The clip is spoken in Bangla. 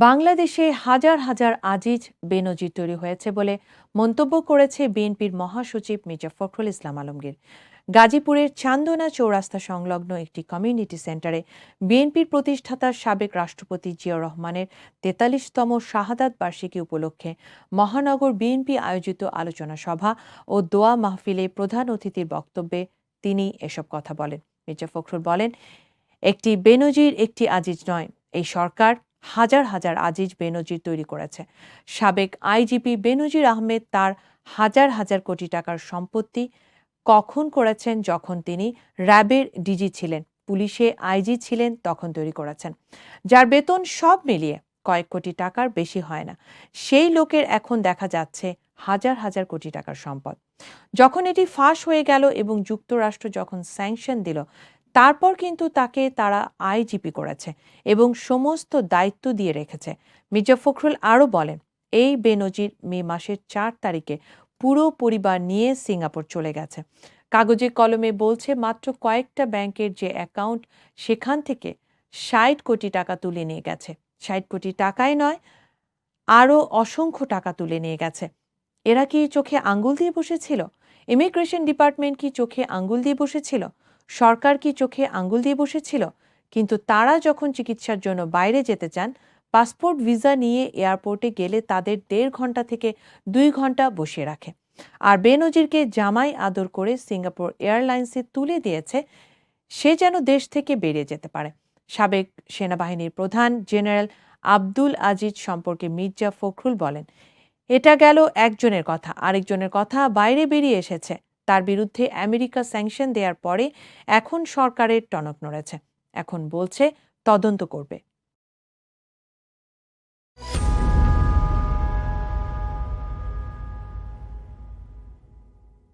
বাংলাদেশে হাজার হাজার আজিজ বেনজির তৈরি হয়েছে বলে মন্তব্য করেছে বিএনপির মহাসচিব মির্জা ফখরুল ইসলাম আলমগীর। গাজীপুরের চান্দনা চৌরাস্তা সংলগ্ন একটি কমিউনিটি সেন্টারে বিএনপির প্রতিষ্ঠাতা সাবেক রাষ্ট্রপতি জিয়াউর রহমানের ৪৩তম শাহাদাত বার্ষিকী উপলক্ষে মহানগর বিএনপি আয়োজিত আলোচনা সভা ও দোয়া মাহফিলে প্রধান অতিথির বক্তব্যে তিনি এসব কথা বলেন। মির্জা ফখরুল বলেন, একটি বেনজির একটি আজিজ নয়, এই সরকার হাজার হাজার আজিজ বেনজির তৈরি করেছে। সাবেক আইজিপি বেনজির আহমেদ তার হাজার হাজার কোটি টাকার সম্পত্তি কখন করেছেন? যখন তিনি র্যাবের ডিজি ছিলেন, পুলিশে আইজি ছিলেন, তখন তৈরি করেছেন। যার বেতন সব মিলিয়ে কয়েক কোটি টাকার বেশি হয় না, সেই লোকের এখন দেখা যাচ্ছে হাজার হাজার কোটি টাকার সম্পদ। যখন এটি ফাঁস হয়ে গেল এবং যুক্তরাষ্ট্র যখন স্যাংশন দিল, তারপর কিন্তু তাকে তারা আইজিপি করেছে এবং সমস্ত দায়িত্ব দিয়ে রেখেছে। মির্জা ফখরুল আরও বলেন, এই বেনজির মে মাসের ৪ তারিখে পুরো পরিবার নিয়ে সিঙ্গাপুর চলে গেছে। কাগজে কলমে বলছে মাত্র কয়েকটা ব্যাংকের যে অ্যাকাউন্ট, সেখান থেকে ৬০ কোটি টাকা তুলে নিয়ে গেছে। ৬০ কোটি টাকাই নয়, আরও অসংখ্য টাকা তুলে নিয়ে গেছে। এরা কি চোখে আঙ্গুল দিয়ে বসেছিল? ইমিগ্রেশন ডিপার্টমেন্ট কি চোখে আঙ্গুল দিয়ে বসেছিল? সরকার কি চোখে আঙ্গুল দিয়ে বসেছিল? কিন্তু তারা যখন চিকিৎসার জন্য বাইরে যেতে চান, পাসপোর্ট ভিসা নিয়ে এয়ারপোর্টে গেলে তাদের ১.৫ ঘন্টা থেকে ২ ঘন্টা বসিয়ে রাখে। আর বেনজিরকে জামাই আদর করে সিঙ্গাপুর এয়ারলাইন্সে তুলে দিয়েছে, সে যেন দেশ থেকে বেরিয়ে যেতে পারে। সাবেক সেনাবাহিনীর প্রধান জেনারেল আব্দুল আজিজ সম্পর্কে মির্জা ফখরুল বলেন, এটা গেল একজনের কথা, আরেকজনের কথা বাইরে বেরিয়ে এসেছে। তার বিরুদ্ধে আমেরিকা স্যাংশন দেওয়ার পরে এখন সরকারের টনক নড়েছে, এখন বলছে তদন্ত করবে।